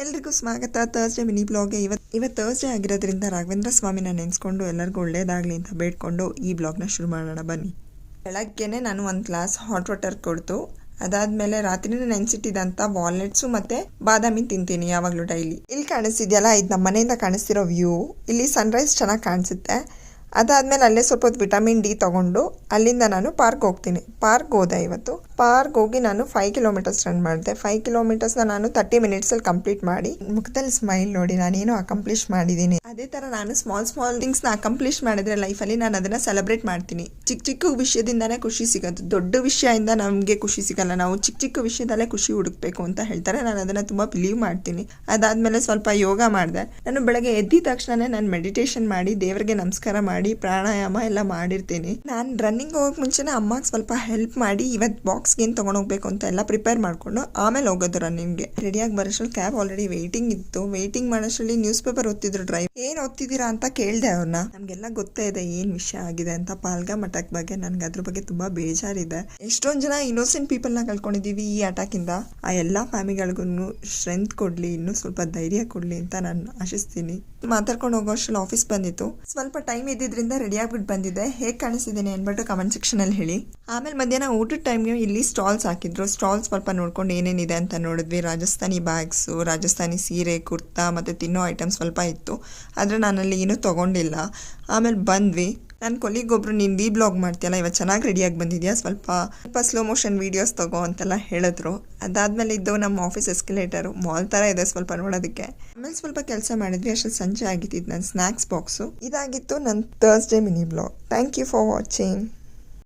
ಎಲ್ರಿಗೂ ಸ್ವಾಗತ Thursday mini ಬ್ಲಾಗ್ಗೆ. ಇವತ್ತು ಥರ್ಸ್ಡೇ ಆಗಿರೋದ್ರಿಂದ ರಾಘವೇಂದ್ರ ಸ್ವಾಮಿನ ನೆನೆಸ್ಕೊಂಡು ಎಲ್ಲರಿಗೂ ಒಳ್ಳೇದಾಗಲಿ ಅಂತ ಬೇಡ್ಕೊಂಡು ಈ ಬ್ಲಾಗ್ನ ಶುರು ಮಾಡೋಣ ಬನ್ನಿ. ಬೆಳಗ್ಗೆನೆ ನಾನು ಒಂದು ಗ್ಲಾಸ್ ಹಾಟ್ ವಾಟರ್ ಕೊಡ್ತು, ಅದಾದ್ಮೇಲೆ ರಾತ್ರಿನೇ ನೆನೆಸಿಟ್ಟಿದಂಥ ವಾಲ್ನಟ್ಸು ಮತ್ತೆ ಬಾದಾಮಿ ತಿಂತೀನಿ ಯಾವಾಗಲೂ ಡೈಲಿ. ಇಲ್ಲಿ ಕಾಣಿಸ್ತಿದೆಯಲ್ಲ, ಇದು ನಮ್ಮ ಮನೆಯಿಂದ ಕಾಣಿಸ್ತಿರೋ ವ್ಯೂ. ಇಲ್ಲಿ ಸನ್ರೈಸ್ ಚೆನ್ನಾಗಿ ಕಾಣಿಸುತ್ತೆ. ಅದಾದ್ಮೇಲೆ ಅಲ್ಲೇ ಸ್ವಲ್ಪ ಹೊತ್ತು ವಿಟಮಿನ್ ಡಿ ತಗೊಂಡು ಅಲ್ಲಿಂದ ನಾನು ಪಾರ್ಕ್ ಹೋಗ್ತೀನಿ. ಪಾರ್ಕ್ ಹೋದೆ ಇವತ್ತು. ಪಾರ್ಕ್ ಹೋಗಿ ನಾನು 5 ಕಿಲೋಮೀಟರ್ಸ್ ರನ್ ಮಾಡಿದೆ. 5 ಕಿಲೋಮೀಟರ್ಸ್ನ ನಾನು 30 ಮಿನಿಟ್ಸಲ್ಲಿ ಕಂಪ್ಲೀಟ್ ಮಾಡಿ, ಮುಖದಲ್ಲಿ ಸ್ಮೈಲ್ ನೋಡಿ, ನಾನೇನೋ ಅಕಂಪ್ಲಿಷ್ ಮಾಡಿದ್ದೀನಿ. ಅದೇ ಥರ ನಾನು ಸ್ಮಾಲ್ ಥಿಂಗ್ಸ್ನ ಅಕಂಪ್ಲಿಷ್ ಮಾಡಿದ್ರೆ ಲೈಫಲ್ಲಿ ನಾನು ಅದನ್ನು ಸೆಲೆಬ್ರೇಟ್ ಮಾಡ್ತೀನಿ. ಚಿಕ್ಕ ವಿಷಯದಿಂದನೇ ಖುಷಿ ಸಿಗೋದು, ದೊಡ್ಡ ವಿಷಯದಿಂದ ನಮಗೆ ಖುಷಿ ಸಿಗಲ್ಲ. ನಾವು ಚಿಕ್ಕ ವಿಷಯದಲ್ಲೇ ಖುಷಿ ಹುಡುಕ್ಬೇಕು ಅಂತ ಹೇಳ್ತಾರೆ. ನಾನು ಅದನ್ನು ತುಂಬ ಬಿಲೀವ್ ಮಾಡ್ತೀನಿ. ಅದಾದಮೇಲೆ ಸ್ವಲ್ಪ ಯೋಗ ಮಾಡಿದೆ. ನಾನು ಬೆಳಗ್ಗೆ ಎದ್ದಿದ ತಕ್ಷಣನೇ ನಾನು ಮೆಡಿಟೇಷನ್ ಮಾಡಿ ದೇವರಿಗೆ ನಮಸ್ಕಾರ ಮಾಡಿ ಪ್ರಾಣಾಯಾಮ ಎಲ್ಲ ಮಾಡಿರ್ತೀನಿ. ನಾನು ರನ್ನಿಂಗ್ ಹೋಗಕ್ಕೆ ಮುಂಚೆನೇ ಅಮ್ಮಗೆ ಸ್ವಲ್ಪ ಹೆಲ್ಪ್ ಮಾಡಿ ಇವತ್ತು ಬಾಕ್ಸ್ಗೆ ಏನು ತೊಗೊಂಡೋಗ್ಬೇಕು ಅಂತ ಎಲ್ಲ ಪ್ರಿಪೇರ್ ಮಾಡಿಕೊಂಡು ಆಮೇಲೆ ಹೋಗೋದು ರನ್ನಿಂಗ್ಗೆ. ರೆಡಿಯಾಗಿ ಬರೋಷ್ಟ್ರಲ್ಲಿ ಕ್ಯಾಬ್ ಆಲ್ರೆಡಿ ವೇಟಿಂಗ್ ಇತ್ತು. ವೇಟಿಂಗ್ ಮಾಡೋಷ್ಟ್ರಲ್ಲಿ ನ್ಯೂಸ್ ಪೇಪರ್ ಓದ್ತಿದ್ರು ಡ್ರೈವರ್. ಏನು ಓದ್ತಿದ್ದೀರಾ ಅಂತ ಕೇಳಿದೆ ಅವ್ರನ್ನ. ನಮಗೆಲ್ಲ ಗೊತ್ತೇ ಇದೆ ಏನು ವಿಷಯ ಆಗಿದೆ ಅಂತ. ಪಾಲ್ಗಾ ಅಟ್ಯಾಕ್ ಬಗ್ಗೆ ನನಗೆ ಅದ್ರ ಬಗ್ಗೆ ತುಂಬ ಬೇಜಾರಿದೆ. ಎಷ್ಟೊಂದು ಜನ ಇನ್ನೋಸೆಂಟ್ ಪೀಪಲ್ನ ಕಳ್ಕೊಂಡಿದ್ದೀವಿ ಈ ಅಟ್ಯಾಕಿಂದ. ಆ ಎಲ್ಲ ಫ್ಯಾಮಿಲಿಗಳಿಗೂ ಸ್ಟ್ರೆಂತ್ ಕೊಡಲಿ, ಇನ್ನೂ ಸ್ವಲ್ಪ ಧೈರ್ಯ ಕೊಡಲಿ ಅಂತ ನಾನು ಆಶಿಸ್ತೀನಿ. ಮಾತಾಡ್ಕೊಂಡು ಹೋಗೋಷ್ಟ್ರಲ್ಲಿ ಆಫೀಸ್ ಬಂದಿತ್ತು. ಸ್ವಲ್ಪ ಟೈಮ್ ಇದ್ದಿದ್ರಿಂದ ರೆಡಿ ಆಗ್ಬಿಟ್ಟು ಬಂದಿದ್ದೆ. ಹೇಗೆ ಕಾಣಿಸ್ತಿದ್ದೀನಿ ಅಂದ್ಬಿಟ್ಟು ಕಮೆಂಟ್ ಸೆಕ್ಷನಲ್ಲಿ ಹೇಳಿ. ಆಮೇಲೆ ಮಧ್ಯಾಹ್ನ ಊಟದ ಟೈಮ್ಗೆ ಇಲ್ಲಿ ಸ್ಟಾಲ್ಸ್ ಹಾಕಿದ್ರು. ಸ್ಟಾಲ್ಸ್ ಸ್ವಲ್ಪ ನೋಡ್ಕೊಂಡು ಏನೇನಿದೆ ಅಂತ ನೋಡಿದ್ವಿ. ರಾಜಸ್ಥಾನಿ ಬ್ಯಾಗ್ಸು, ರಾಜಸ್ಥಾನಿ ಸೀರೆ, ಕುರ್ತಾ ಮತ್ತು ತಿನ್ನೋ ಐಟಮ್ಸ್ ಸ್ವಲ್ಪ ಇತ್ತು. ಆದರೆ ನಾನಲ್ಲಿ ಏನೂ ತೊಗೊಂಡಿಲ್ಲ. ಆಮೇಲೆ ಬಂದ್ವಿ. ನನ್ನ ಕೊಲಿಗೊಬ್ರು ನೀನು ವಿ ಬ್ಲಾಗ್ ಮಾಡ್ತೀಯಲ್ಲ, ಇವತ್ತು ಚೆನ್ನಾಗಿ ರೆಡಿಯಾಗಿ ಬಂದಿದ್ಯಾ, ಸ್ವಲ್ಪ ಸ್ಲೋ ಮೋಷನ್ ವೀಡಿಯೋಸ್ ತಗೋ ಅಂತೆಲ್ಲ ಹೇಳಿದ್ರು. ಅದಾದಮೇಲೆ ಇದ್ದು ನಮ್ಮ ಆಫೀಸ್ ಎಸ್ಕಲೇಟರು ಮಾಲ್ ಥರ ಇದೆ ಸ್ವಲ್ಪ ನೋಡೋದಕ್ಕೆ. ಆಮೇಲೆ ಸ್ವಲ್ಪ ಕೆಲಸ ಮಾಡಿದ್ವಿ. ಅಷ್ಟೊಂದು ಸಂಜೆ ಆಗಿತ್ತು. ನನ್ನ ಸ್ನ್ಯಾಕ್ಸ್ ಬಾಕ್ಸು. ಇದಾಗಿತ್ತು ನನ್ನ Thursday mini blog. Thank you for watching.